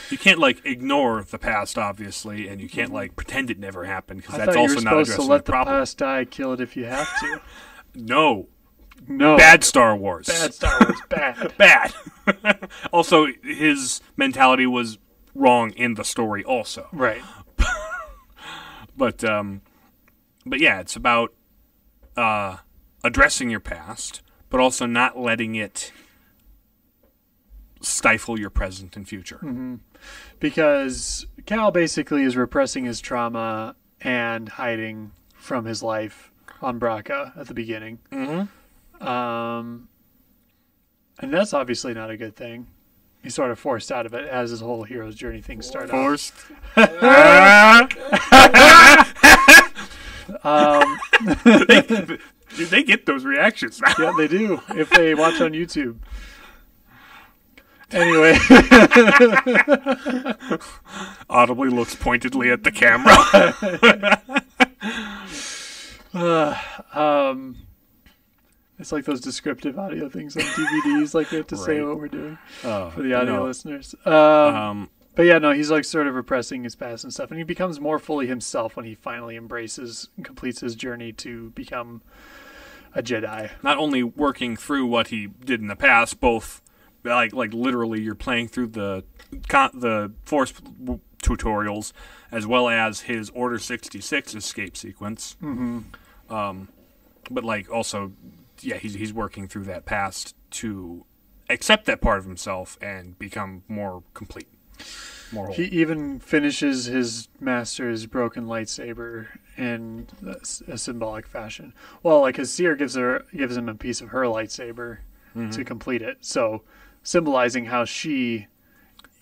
You can't like ignore the past, obviously, and you can't like pretend it never happened because I that's thought you also were not supposed to addressing let the the problem. past die, kill it if you have to. No, No. bad Star Wars. Bad Star Wars. Bad. Bad. Also, his mentality was wrong in the story, also. Right. But yeah, it's about addressing your past, but also not letting it stifle your present and future. Mm-hmm. Because Cal basically is repressing his trauma and hiding from his life on Braca at the beginning. Mm-hmm. And that's obviously not a good thing. he's sort of forced out of it as his whole hero's journey thing started. Forced. They get those reactions now. Yeah, they do if they watch on YouTube. Anyway, Audibly looks pointedly at the camera. it's like those descriptive audio things on DVDs, like we have to say what we're doing for the audio listeners. But yeah, no, he's like sort of repressing his past and stuff, and he becomes more fully himself when he finally embraces and completes his journey to become a Jedi. Not only working through what he did in the past, both like literally you're playing through the Force tutorials as well as his Order 66 escape sequence. Mm-hmm. But like also, yeah, he's working through that past to accept that part of himself and become more complete. More whole. He even finishes his master's broken lightsaber in a symbolic fashion. Well, like his seer gives him a piece of her lightsaber to complete it. So symbolizing how she,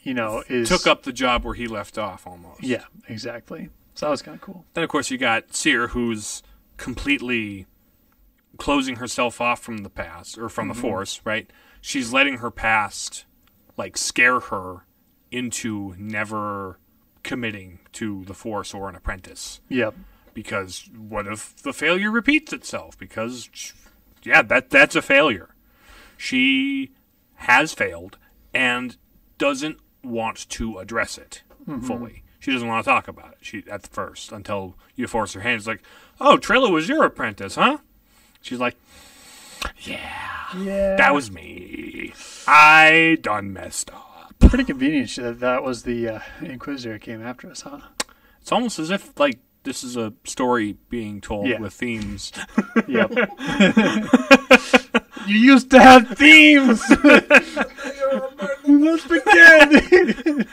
took up the job where he left off almost. Yeah, exactly. So that was kind of cool. Then of course you got Seer, who's completely closing herself off from the past or from the Force, right? She's letting her past like scare her into never committing to the Force or an apprentice. Yep. Because what if the failure repeats itself? Because, that's a failure. She has failed and doesn't want to address it fully. She doesn't want to talk about it. At first, until you force her hand. It's like, oh, Trilla was your apprentice, huh? She's like, yeah, that was me. I done messed up. Pretty convenient that was the Inquisitor that came after us, huh? It's almost as if, like, this is a story being told with themes. Yep. You used to have themes! Let's begin!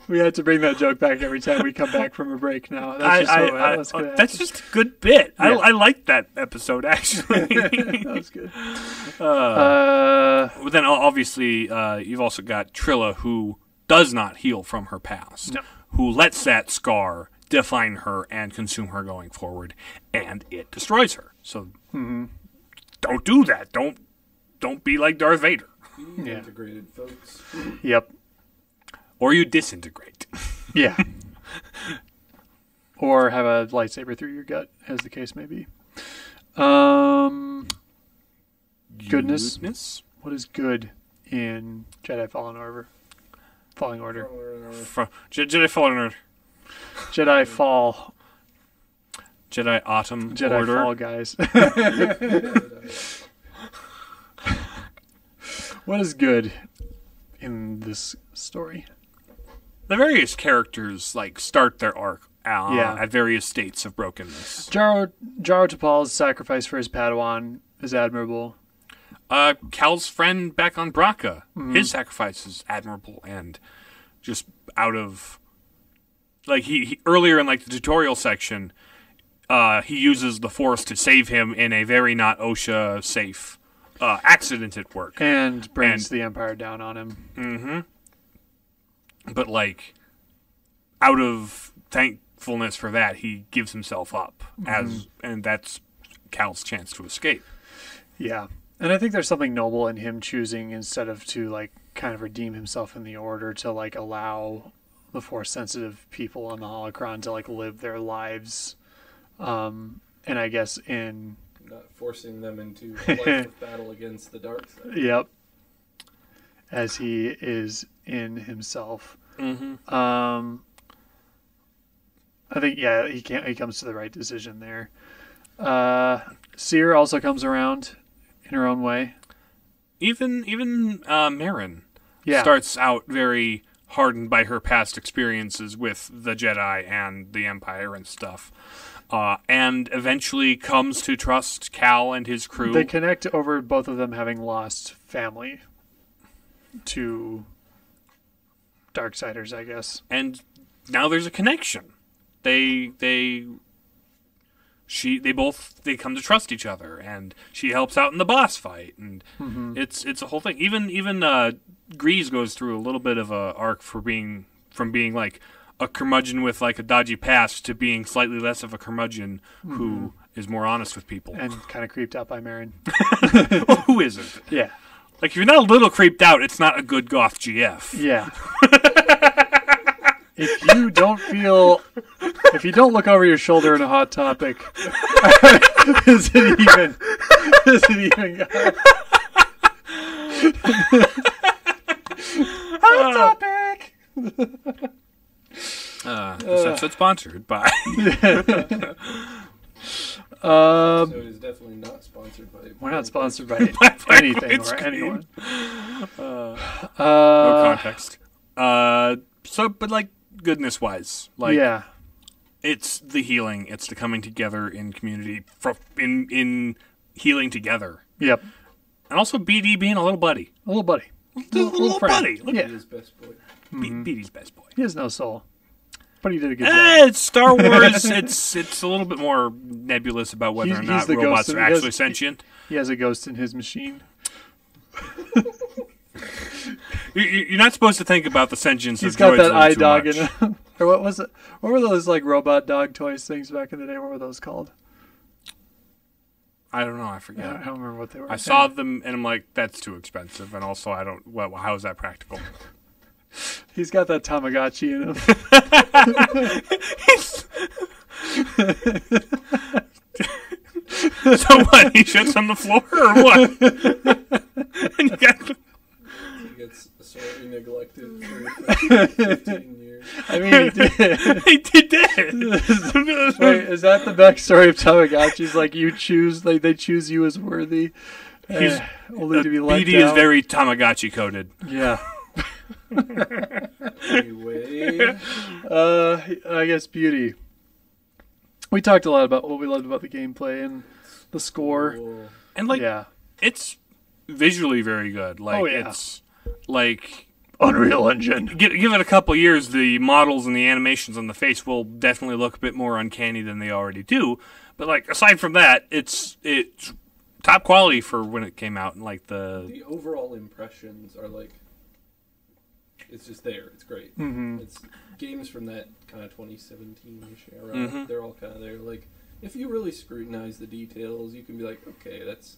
We had to bring that joke back every time we come back from a break now. That's just a good bit. Yeah. I liked that episode, actually. That was good. But then, obviously, you've also got Trilla, who does not heal from her past, who lets that scar define her and consume her going forward, and it destroys her. So don't do that. Don't be like Darth Vader. Be integrated, folks. Yep. Or you disintegrate. Yeah. Or have a lightsaber through your gut, as the case may be. Goodness. What is good in Jedi Fallen Order? Falling Order. Jedi Fallen Order. Jedi Fall. Jedi Autumn Jedi Order. Fall, guys. What is good in this story? The various characters start their arc at various states of brokenness. Jaro Tapal's sacrifice for his Padawan is admirable. Cal's friend back on Braca, his sacrifice is admirable and just out of he earlier in the tutorial section, he uses the Force to save him in a very not OSHA safe accident at work and brings the Empire down on him. Mm-hmm. But out of thankfulness for that, he gives himself up and that's Cal's chance to escape. Yeah. And I think there's something noble in him choosing, instead of to kind of redeem himself in the Order, to allow the Force sensitive people on the holocron to live their lives. And I guess in not forcing them into a life of battle against the dark side. Yep. As he is in himself. Mm-hmm. I think he comes to the right decision there. Seer also comes around in her own way. Even Marin starts out very hardened by her past experiences with the Jedi and the Empire and stuff. And eventually comes to trust Cal and his crew. They connect over both of them having lost family to Darksiders, I guess. And now there's a connection. They come to trust each other, and she helps out in the boss fight, and it's a whole thing. Even Grease goes through a little bit of a arc from being like a curmudgeon with like a dodgy past to being slightly less of a curmudgeon who is more honest with people and kind of creeped out by Marion. Well, who isn't? Yeah. Like if you're not a little creeped out, it's not a good goth GF. Yeah. If you don't look over your shoulder in a Hot Topic, is it even? Hot Topic. This episode's sponsored by. So it is definitely not sponsored by. We're not sponsored by anything or anyone. No context. But like goodness wise, like it's the healing, it's the coming together in community, in healing together. Yep. And also BD being a little buddy, a little buddy. Little buddy. Look at his best boy. BD's best boy. He has no soul, but he did a good job. It's Star Wars. it's a little bit more nebulous about whether or not robots are actually sentient. He has a ghost in his machine. You're not supposed to think about the sentience of droids. He's got that eye too dog much. in him. Or what was it? What were those like robot dog toys things back in the day? What were those called? I don't know. I forget. Yeah, I don't remember what they were. I saw them and I'm like, that's too expensive. And also, I don't. Well, how is that practical? He's got that Tamagotchi in him. So what? He shits on the floor or what? And you got... He gets sorely neglected for 15 years. I mean, he did. He did. Wait, is that the backstory of Tamagotchis? Like you choose, like they choose you as worthy, only to be let BD down. is very Tamagotchi coded. Yeah. Anyway, I guess beauty. We talked a lot about what we loved about the gameplay and the score, cool. And like, it's visually very good. Like, it's like Unreal Engine. Give it a couple years, the models and the animations on the face will definitely look a bit more uncanny than they already do. But like, aside from that, it's top quality for when it came out, and like the overall impressions are like, it's just there. It's great. Mm-hmm. It's games from that kind of 2017-ish era. They're all kind of there. Like, if you really scrutinize the details, you can be like, okay, that's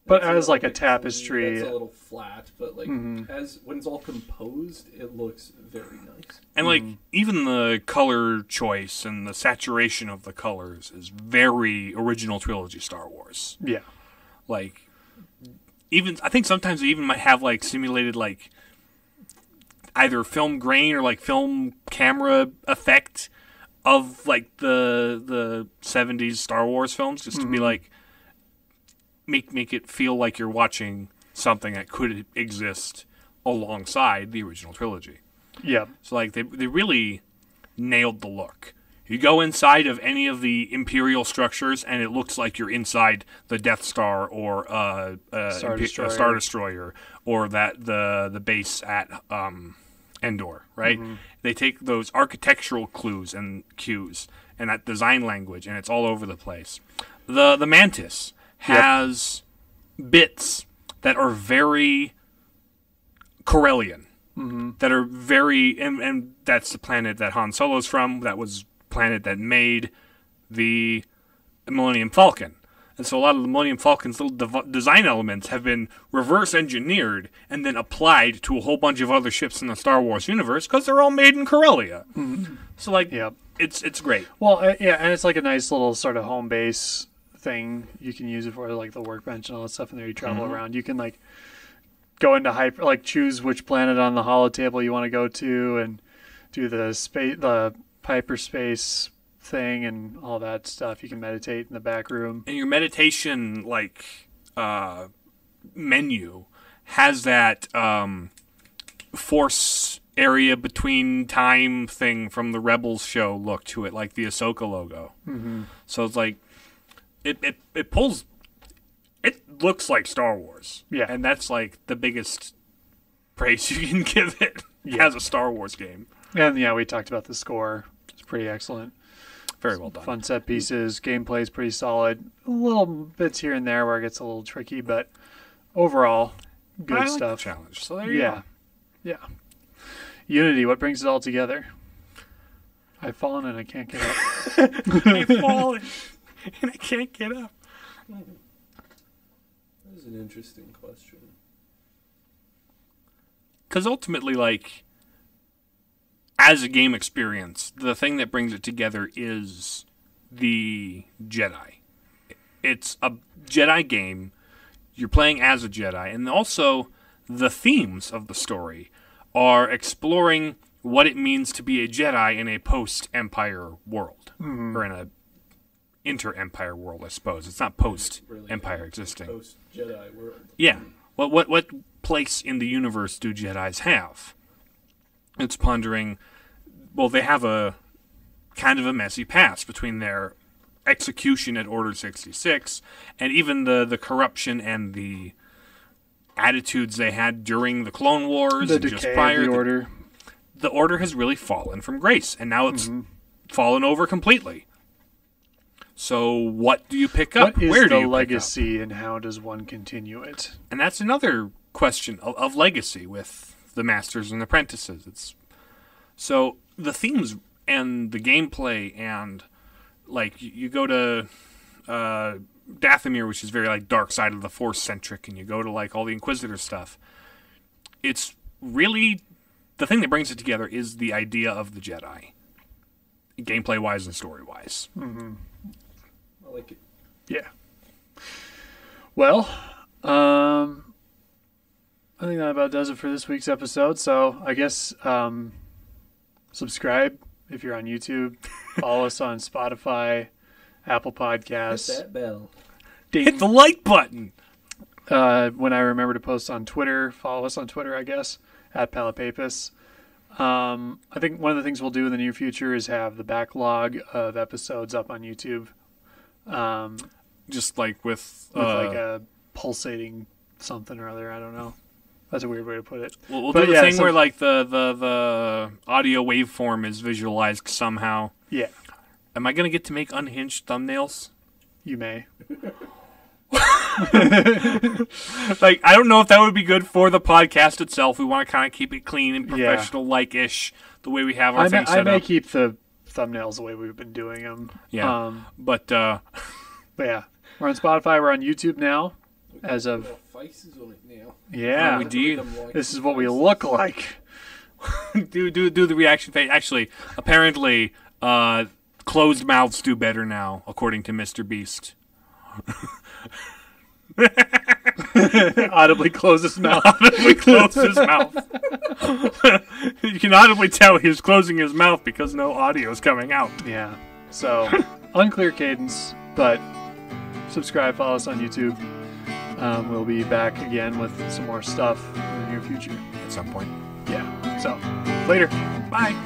but as like a tapestry, that's a little flat. But like, as when it's all composed, it looks very nice. And like, even the color choice and the saturation of the colors is very original trilogy Star Wars. Yeah. Like, even I think sometimes they even might have like simulated like either film grain or like film camera effect of like the 70s Star Wars films, just to be like make it feel like you're watching something that could exist alongside the original trilogy. Yeah. So like they really nailed the look. You go inside of any of the Imperial structures, and it looks like you're inside the Death Star or a Star Destroyer, or that the base at Endor, right? They take those architectural clues and cues and that design language, and it's all over the place. The Mantis has bits that are very Corellian, that are very, and that's the planet that Han Solo's from. That was planet that made the Millennium Falcon. And so a lot of the Millennium Falcon's little design elements have been reverse engineered and then applied to a whole bunch of other ships in the Star Wars universe because they're all made in Corellia. So like, it's great. Well, and it's like a nice little sort of home base thing. You can use it for like the workbench and all that stuff, and there you travel around. You can like go into choose which planet on the holotable you want to go to, and do the hyperspace thing and all that stuff. You can meditate in the back room, and your meditation menu has that force area between time thing from the Rebels show look to it, like the Ahsoka logo. So it's like it pulls. It looks like Star Wars, and that's like the biggest praise you can give it as a Star Wars game. And we talked about the score. It's pretty excellent. Very well done. Fun set pieces. Gameplay is pretty solid. A little bits here and there where it gets a little tricky, but overall, good I like stuff. the challenge. So there you go. Yeah. Unity, what brings it all together? I've fallen and I can't get up. I've fallen and I can't get up. That is an interesting question. Because ultimately, like, as a game experience, the thing that brings it together is the Jedi. It's a Jedi game. You're playing as a Jedi. And also, the themes of the story are exploring what it means to be a Jedi in a post-Empire world. Or in a inter-Empire world, I suppose. It's not post-Empire existing. Post-Jedi world. Yeah. What place in the universe do Jedis have? It's pondering, well, they have a kind of a messy past between their execution at Order 66 and even the corruption and the attitudes they had during the Clone Wars. The and decay just prior. of the Order. The Order has really fallen from grace, and now it's fallen over completely. So what do you pick up? What is Where do the you legacy and how does one continue it? And that's another question of legacy with the Masters and Apprentices. So the themes and the gameplay and, like, you go to Dathomir, which is very, like, dark side of the Force centric, and you go to, like, all the Inquisitor stuff. It's really, the thing that brings it together is the idea of the Jedi, gameplay wise and story wise. I like it. Yeah. Well, I think that about does it for this week's episode. So I guess subscribe if you're on YouTube. Follow us on Spotify, Apple Podcasts. Hit that bell. Ding. Hit the like button. When I remember to post on Twitter, follow us on Twitter, I guess, at Palapapis. I think one of the things we'll do in the near future is have the backlog of episodes up on YouTube. Just like with Like a pulsating something or other. I don't know. That's a weird way to put it. We'll do the thing where, like, the audio waveform is visualized somehow. Yeah, Am I going to get to make unhinged thumbnails? you may. Like, I don't know if that would be good for the podcast itself. We want to kind of keep it clean and professional-like-ish, the way we have our things set I may up. keep the thumbnails the way we've been doing them. Yeah, but yeah, we're on Spotify. We're on YouTube now. As of Faces on it now. yeah, we do. this is what we look like. do the reaction face. Actually, apparently, closed mouths do better now, according to Mr. Beast. Audibly close his mouth. Audibly closed his mouth. You can audibly tell he's closing his mouth because no audio is coming out. Yeah. So unclear cadence, but subscribe, follow us on YouTube. We'll be back again with some more stuff in the near future. At some point. Yeah. So later. Bye.